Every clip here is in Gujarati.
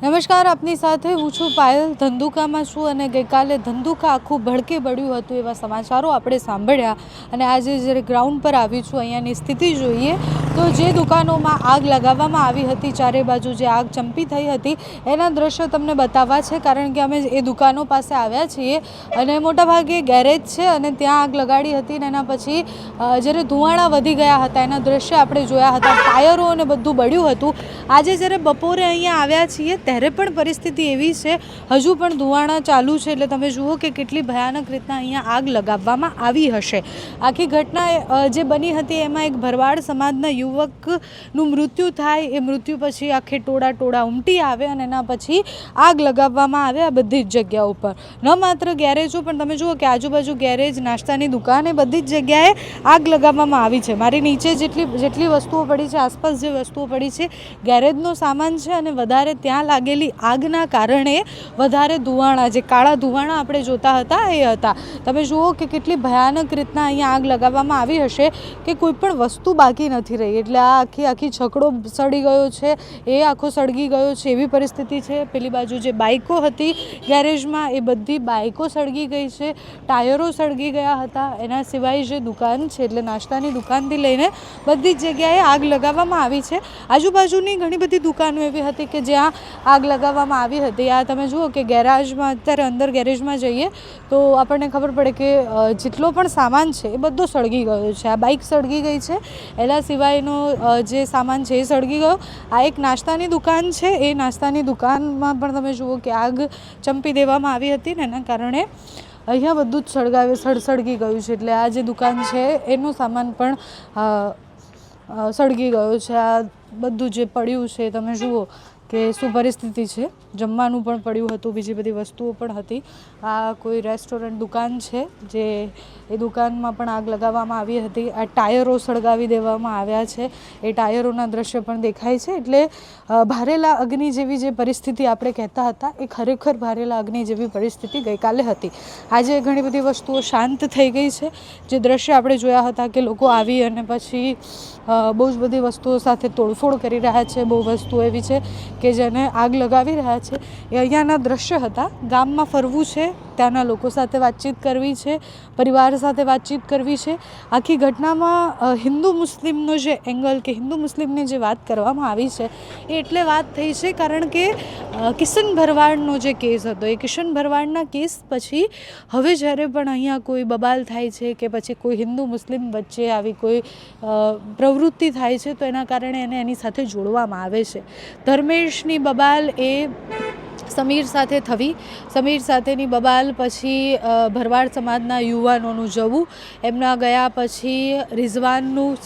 નમસ્કાર, આપની સાથે હું છું પાયલ. ધંધુકામાં છું અને ગઈકાલે ધંધુકા આખું ભડકે બળ્યું હતું એવા સમાચારો આપણે સાંભળ્યા. અને આજે જ્યારે ગ્રાઉન્ડ પર આવી છું, અહીંયાની સ્થિતિ જોઈએ તો જે દુકાનોમાં આગ લગાવવામાં આવી હતી, ચારે બાજુ જે આગ ચંપી થઈ હતી એના દ્રશ્યો તમને બતાવવા છે. કારણ કે અમે એ દુકાનો પાસે આવ્યા છીએ અને મોટાભાગે ગેરેજ છે અને ત્યાં આગ લગાડી હતી ને એના પછી જ્યારે ધુવાણા વધી ગયા હતા એના દ્રશ્ય આપણે જોયા હતા. ટાયરો અને બધું બળ્યું હતું. આજે જ્યારે બપોરે અહીંયા આવ્યા છીએ ત્યારે પણ પરિસ્થિતિ એવી છે, હજુ પણ ધુવાણા ચાલુ છે. એટલે તમે જુઓ કે કેટલી ભયાનક રીતના અહીંયા આગ લગાવવામાં આવી હશે. આખી ઘટના જે બની હતી એમાં એક ભરવાડ સમાજના યુવકનું મૃત્યુ થાય. એ મૃત્યુ પછી આખે ટોળા ઉમટી આવે અને એના પછી આગ લગાવવામાં આવે આ બધી જ જગ્યા ઉપર. ન માત્ર ગેરેજો પણ તમે જુઓ કે આજુબાજુ ગેરેજ, નાસ્તાની દુકાન, એ બધી જ જગ્યાએ આગ લગાવવામાં આવી છે. મારી નીચે જેટલી વસ્તુઓ પડી છે, આસપાસ જે વસ્તુઓ પડી છે, ગેરેજનો સામાન છે અને વધારે ત્યાં લાગેલી આગના કારણે વધારે ધુવાણા, જે કાળા ધુવાણા આપણે જોતા હતા એ હતા. તમે જુઓ કે કેટલી ભયાનક રીતના અહીંયા આગ લગાવવામાં આવી હશે કે કોઈ પણ વસ્તુ બાકી નથી રહી. એટલે આ આખી છકડો સળી ગયો છે, એ આખો સળગી ગયો છે એવી પરિસ્થિતિ છે. પેલી બાજુ જે બાઇકો હતી ગેરેજમાં, એ બધી બાઇકો સળગી ગઈ છે, ટાયરો સળગી ગયા હતા. એના સિવાય જે દુકાન છે, એટલે નાસ્તાની દુકાનથી લઈને બધી જ જગ્યાએ આગ લગાવવામાં આવી છે. આજુબાજુની ઘણી બધી દુકાનો એવી હતી કે જ્યાં આગ લગાવવામાં આવી હતી. આ તમે જુઓ કે ગેરેજમાં, અત્યારે અંદર ગેરેજમાં જઈએ તો આપણને ખબર પડે કે જેટલો પણ સામાન છે એ બધો સળગી ગયો છે. આ બાઇક સળગી ગઈ છે, એના સિવાયનો જે સામાન છે એ સળગી ગયો. આ એક નાસ્તાની દુકાન છે, એ નાસ્તાની દુકાનમાં પણ તમે જુઓ કે આગ ચંપી દેવામાં આવી હતી ને એના કારણે અહીંયા બધું જ સળગી ગયું છે. એટલે આ જે દુકાન છે એનો સામાન પણ સળગી ગયો છે. આ બધું જે પડ્યું છે તમે જુઓ કે શું પરિસ્થિતિ છે. જમવાનું પણ પડ્યું હતું, બીજી બધી વસ્તુઓ પણ હતી. આ કોઈ રેસ્ટોરન્ટ દુકાન છે, જે એ દુકાનમાં પણ આગ લગાવવામાં આવી હતી. આ ટાયરો સળગાવી દેવામાં આવ્યા છે, એ ટાયરોના દ્રશ્ય પણ દેખાય છે. એટલે ભારેલા અગ્નિ જેવી જે પરિસ્થિતિ આપણે કહેતા હતા, એ ખરેખર ભારેલા અગ્નિ જેવી પરિસ્થિતિ ગઈકાલે હતી. આજે ઘણી બધી વસ્તુઓ શાંત થઈ ગઈ છે. જે દ્રશ્ય આપણે જોયા હતા કે લોકો આવી અને પછી બહુ જ બધી વસ્તુઓ સાથે તોડફોડ કરી રહ્યા છે. બહુ વસ્તુઓ એવી છે કે જેને આગ લગાવી રહ્યા છે. એ અહીંયાના દ્રશ્ય હતા. ગામમાં ફરવું છે, ત્યાંના લોકો સાથે વાતચીત કરવી છે, પરિવાર સાથે વાતચીત કરવી છે. આખી ઘટનામાં હિન્દુ મુસ્લિમનો જે એંગલ કે હિન્દુ મુસ્લિમની જે વાત કરવામાં આવી છે એ એટલે વાત થઈ છે કારણ કે કિશન ભરવાડનો જે કેસ હતો, એ કિશન ભરવાડના કેસ પછી હવે જ્યારે પણ અહીંયા કોઈ બબાલ થાય છે કે પછી કોઈ હિન્દુ મુસ્લિમ વચ્ચે આવી કોઈ પ્રવૃત્તિ થાય છે તો એના કારણે એને એની સાથે જોડવામાં આવે છે. ધર્મેશની બબાલ એ સમીર સાથે થવી, સમીર સાથેની બબાલ પછી ભરવાડ સમાજના યુવાનોનું જવું, એમના ગયા પછી રિઝવાનનું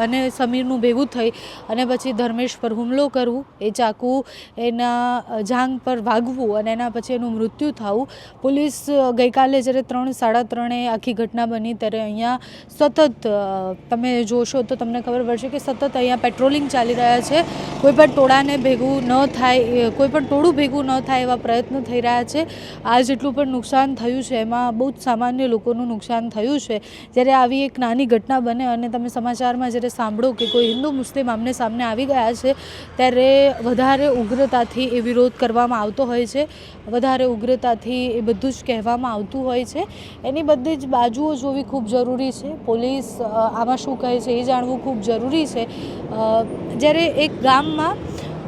અને સમીરનું ભેગું થઈ અને પછી ધર્મેશ પર હુમલો કરવું, એ ચાકુ એના જાંઘ પર વાગવું અને એના પછી એનું મૃત્યુ થવું. પોલીસ ગઈકાલે જ્યારે 3-3:30 આખી ઘટના બની ત્યારે અહીંયા સતત તમે જોશો તો તમને ખબર પડશે કે સતત અહીંયા પેટ્રોલિંગ ચાલી રહ્યા છે. કોઈ પણ ટોળાને ભેગું ન થાય, કોઈ પણ ટોળું ભેગું ન થાય એવા પ્રયત્નો થઈ રહ્યા છે. આ જેટલું પણ નુકસાન થયું છે એમાં બહુ જ સામાન્ય લોકોનું નુકસાન થયું છે. જ્યારે આવી એક નાની ઘટના બને અને તમે સમાચારમાં જ્યારે સાંભળો કે કોઈ હિન્દુ મુસ્લિમ આમને સામને આવી ગયા છે ત્યારે વધારે ઉગ્રતાથી એ વિરોધ કરવામાં આવતો હોય છે, વધારે ઉગ્રતાથી એ બધું જ કહેવામાં આવતું હોય છે. એની બધી જ બાજુઓ જોવી ખૂબ જરૂરી છે. પોલીસ આમાં શું કહે છે એ જાણવું ખૂબ જરૂરી છે. જ્યારે એક ગામમાં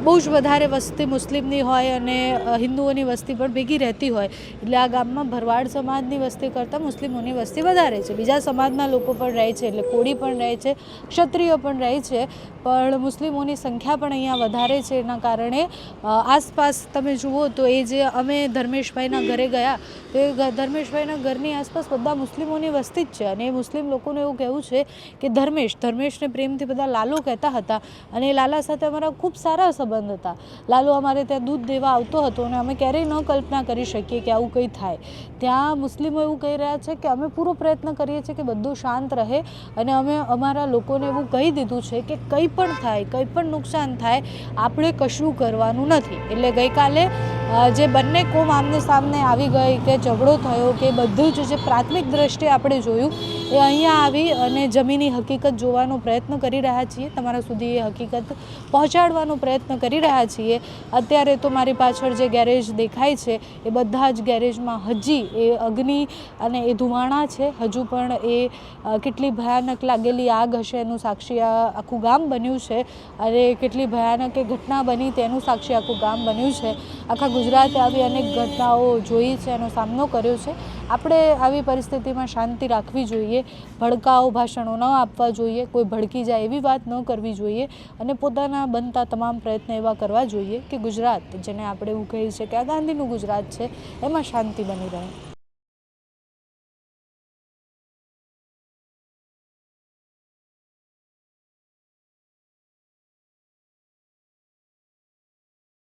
બહુ જ વધારે વસ્તી મુસ્લિમની હોય અને હિન્દુઓની વસ્તી પણ ભેગી રહેતી હોય, એટલે આ ગામમાં ભરવાડ સમાજની વસ્તી કરતાં મુસ્લિમોની વસ્તી વધારે છે. બીજા સમાજના લોકો પણ રહે છે, એટલે કોળી પણ રહે છે, ક્ષત્રિય પણ રહે છે, પણ મુસ્લિમોની સંખ્યા પણ અહીંયા વધારે છે. એના કારણે આસપાસ તમે જુઓ તો એ જે અમે ધર્મેશભાઈના ઘરે ગયા તો એ ધર્મેશભાઈના ઘરની આસપાસ બધા મુસ્લિમોની વસ્તી જ છે. અને એ મુસ્લિમ લોકોનું એવું કહેવું છે કે ધર્મેશને પ્રેમથી બધા લાલો કહેતા હતા અને એ લાલા સાથે અમારા ખૂબ સારા સંબંધ હતા. લાલો અમારે ત્યાં દૂધ દેવા આવતો હતો અને અમે ક્યારેય ન કલ્પના કરી શકીએ કે આવું કંઈ થાય. ત્યાં મુસ્લિમો એવું કહી રહ્યા છે કે અમે પૂરો પ્રયત્ન કરીએ છીએ કે બધું શાંત રહે અને અમે અમારા લોકોને એવું કહી દીધું છે કે કંઈ પણ થાય, કંઈ પણ નુકસાન થાય, આપણે કશું કરવાનું નથી. એટલે ગઈકાલે જે બંને કોમ આમને સામને આવી ગઈ કે ઝઘડો થયો કે બધું જ જે પ્રાથમિક દ્રષ્ટિએ આપણે જોયું એ અહીંયા આવી અને જમીની હકીકત જોવાનો પ્રયત્ન કરી રહ્યા છીએ, તમારા સુધી એ હકીકત પહોંચાડવાનો પ્રયત્ન કરી રહ્યા છીએ। અત્યારે તો મારી પાછળ જે ગેરેજ દેખાય છે એ બધા જ ગેરેજમાં હજી એ અગ્નિ અને એ ધુમાડા છે, હજુ પણ એ કેટલી ભયાનક લાગેલી આગ હશે એનું સાક્ષી આખું ગામ બન્યું છે અને કેટલી ભયાનક એ ઘટના બની તેનું સાક્ષી આખું ગામ બન્યું છે। આખા ગુજરાતે આવી અનેક ઘટનાઓ જોઈ છે, એનો સામનો કર્યો છે। આપણે આવી પરિસ્થિતિમાં શાંતિ રાખવી જોઈએ, ભડકાઉ ભાષણો ન આપવા જોઈએ, કોઈ ભડકી જાય એવી વાત ન કરવી જોઈએ અને પોતાના બનતા તમામ પ્રયત્ન એવા કરવા જોઈએ કે ગુજરાત, જેને આપણે એવું કહીએ છીએ કે આ ગાંધીનું ગુજરાત છે, એમાં શાંતિ બની રહે।